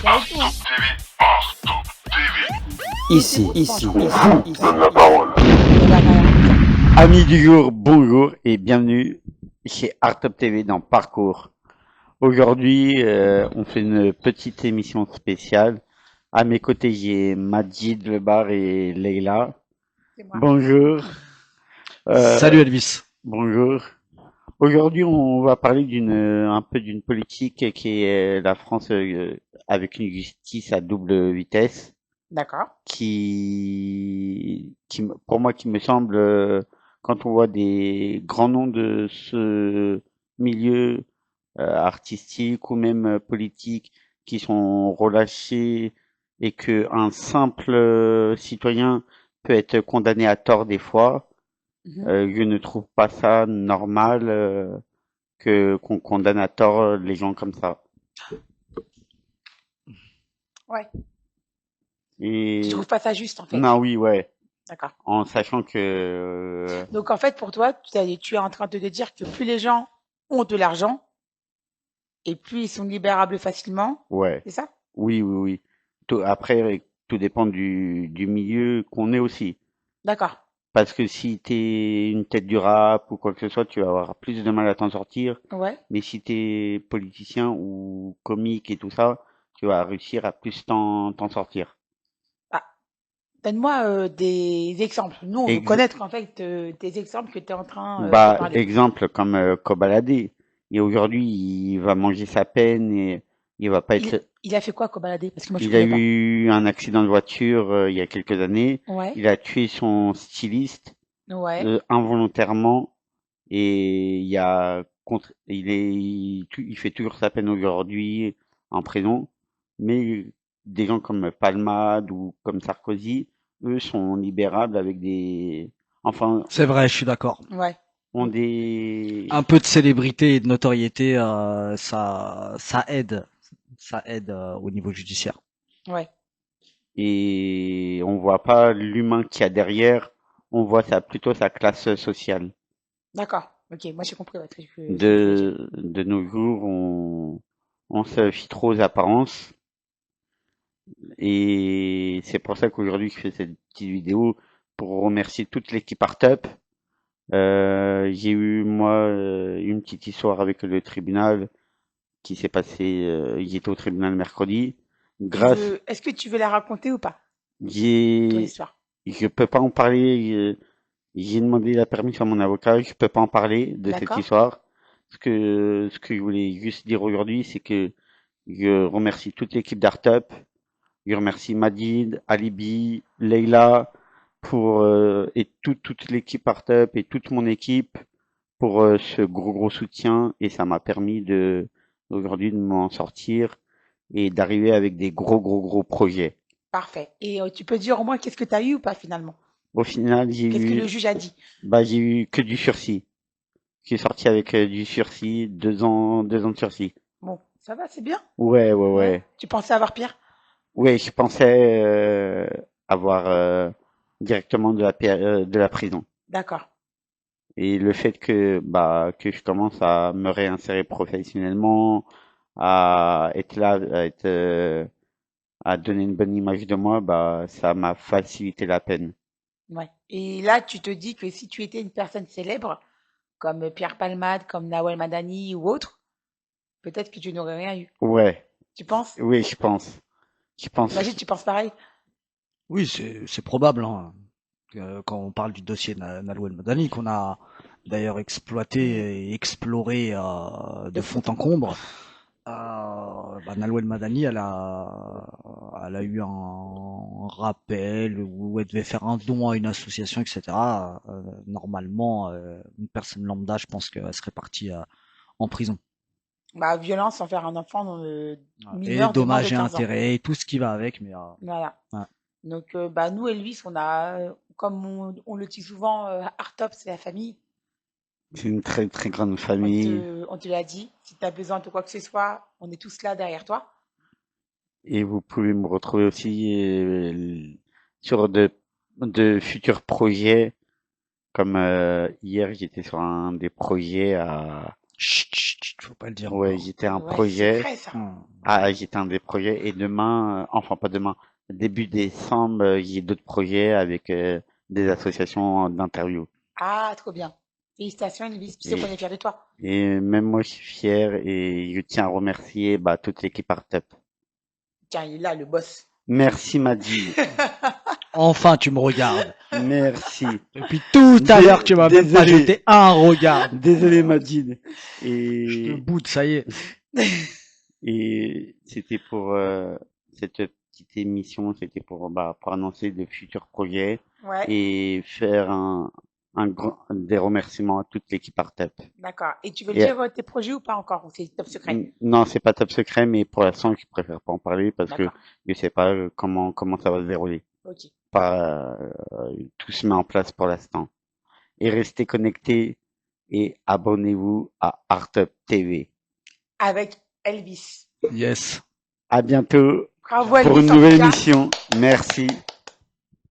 bien avec nous. Ici, La parole. amis du jour, bonjour et bienvenue chez Artop TV dans Parcours. Aujourd'hui, on fait une petite émission spéciale. À mes côtés, j'ai Majid Lebar et Leila. C'est moi. Bonjour. Salut Elvis. Bonjour. Aujourd'hui, on va parler un peu d'une politique qui est la France avec une justice à double vitesse, D'accord. pour moi, qui me semble, quand on voit des grands noms de ce milieu artistique ou même politique qui sont relâchés et que un simple citoyen peut être condamné à tort des fois. Je ne trouve pas ça normal que qu'on condamne à tort les gens comme ça. Ouais. Et Tu trouves pas ça juste en fait. non, oui, ouais, D'accord. en sachant que Donc en fait pour toi, tu es en train de te dire que plus les gens ont de l'argent et plus ils sont libérables facilement, ouais, c'est ça? oui, oui, oui. Après, tout dépend du milieu qu'on est aussi. D'accord. Parce que si t'es une tête du rap ou quoi que ce soit, tu vas avoir plus de mal à t'en sortir. Ouais. Mais si t'es politicien ou comique et tout ça, tu vas réussir à plus t'en sortir. Ah, donne-moi des exemples. Nous, on veut Ex- connaître en fait des exemples que tu es en train de parler. exemple comme Kobalade. Et aujourd'hui, il va manger sa peine et il va pas Il, être. il a fait quoi, Kobalade? Parce que moi je Il a connais pas. eu un accident de voiture il y a quelques années. Ouais. Il a tué son styliste Ouais. involontairement et il fait toujours sa peine aujourd'hui en prison. Mais des gens comme Palmade ou comme Sarkozy, eux sont libérables avec enfin, C'est vrai, je suis d'accord. Ouais. ont des, Un peu de célébrité et de notoriété, ça aide au niveau judiciaire. Ouais. et on voit pas l'humain qu'il y a derrière, on voit plutôt sa classe sociale. D'accord. Ok, moi j'ai compris ouais, ce que tu veux dire. De nos jours, on se fie trop aux apparences et c'est pour ça qu'aujourd'hui je fais cette petite vidéo pour remercier toute l'équipe Artup. J'ai eu moi une petite histoire avec le tribunal qui s'est passé. J'étais au tribunal mercredi. Grâce, Est-ce que tu veux la raconter ou pas, ton j'ai, histoire? je peux pas en parler. J'ai demandé la permission à mon avocat. Je peux pas en parler de cette D'accord. histoire. Ce que je voulais juste dire aujourd'hui, c'est que je remercie toute l'équipe d'Artup. Je remercie Madid, Alibi, Leila et toute l'équipe Artup et toute mon équipe pour ce gros soutien et ça m'a permis aujourd'hui de m'en sortir et d'arriver avec des gros projets. Parfait. Et tu peux dire au moins qu'est-ce que tu as eu ou pas finalement? Au final, Qu'est-ce que le juge a dit? j'ai eu que du sursis. J'ai sorti avec du sursis, 2 ans de sursis. Bon, ça va, c'est bien. Ouais. Ouais. Tu pensais avoir pire? Ouais, je pensais avoir directement de la prison. D'accord. Et le fait que je commence à me réinsérer professionnellement, à être là, à donner une bonne image de moi, ça m'a facilité la peine. Ouais. Et là, tu te dis que si tu étais une personne célèbre, comme Pierre Palmade, comme Nawel Madani ou autre, peut-être que tu n'aurais rien eu. Ouais, Tu penses? oui, je pense. Je pense. Imagine, tu penses pareil? Oui, c'est probable, hein, quand on parle du dossier Nalou El Madani, qu'on a d'ailleurs exploité et exploré de fond en comble. Nalou El Madani, elle a eu un rappel où elle devait faire un don à une association, etc. Normalement, une personne lambda, je pense qu'elle serait partie en prison. Bah, violence envers un enfant Et mineur de moins de dommages et 15 ans. intérêts, et tout ce qui va avec, mais Voilà. ouais. Donc, bah, nous, Elvis, on a, comme on le dit souvent, Artop, c'est la famille. C'est une très grande famille On te l'a dit. Si tu as besoin de quoi que ce soit, on est tous là derrière toi. et vous pouvez me retrouver aussi sur de futurs projets. Comme hier, j'étais sur un des projets Chut, chut, chut, faut pas le dire Ouais, encore. j'étais un Ouais, c'est projet. secret, ça. J'étais un des projets. Et demain, enfin pas demain, début décembre, j'ai d'autres projets avec des associations d'interview. Ah, trop bien. Félicitations, Elvis. Tu sais qu'on Et, est fiers de toi. et même moi, je suis fier et je tiens à remercier toute l'équipe Artup. Tiens, il est là, le boss. Merci Madine. Enfin, tu me regardes. Merci. Depuis tout à l'heure, tu m'as même pas Désolé. jeté un regard. Désolé Madine. Je te Et, boude, ça y est. et c'était pour cette petite émission, c'était pour annoncer de futurs projets Ouais, et faire des remerciements à toute l'équipe Artup. d'accord. Et tu veux Et, dire tes projets ou pas encore? Ou c'est top secret? non, c'est pas top secret, mais pour l'instant, je préfère pas en parler parce que D'accord. je sais pas comment ça va se dérouler. Ok. Pas tout se met en place pour l'instant. Et restez connectés et abonnez-vous à Artup TV. Avec Elvis. Yes. À bientôt Bravo, pour Elvis, une en tout nouvelle cas. émission. Merci.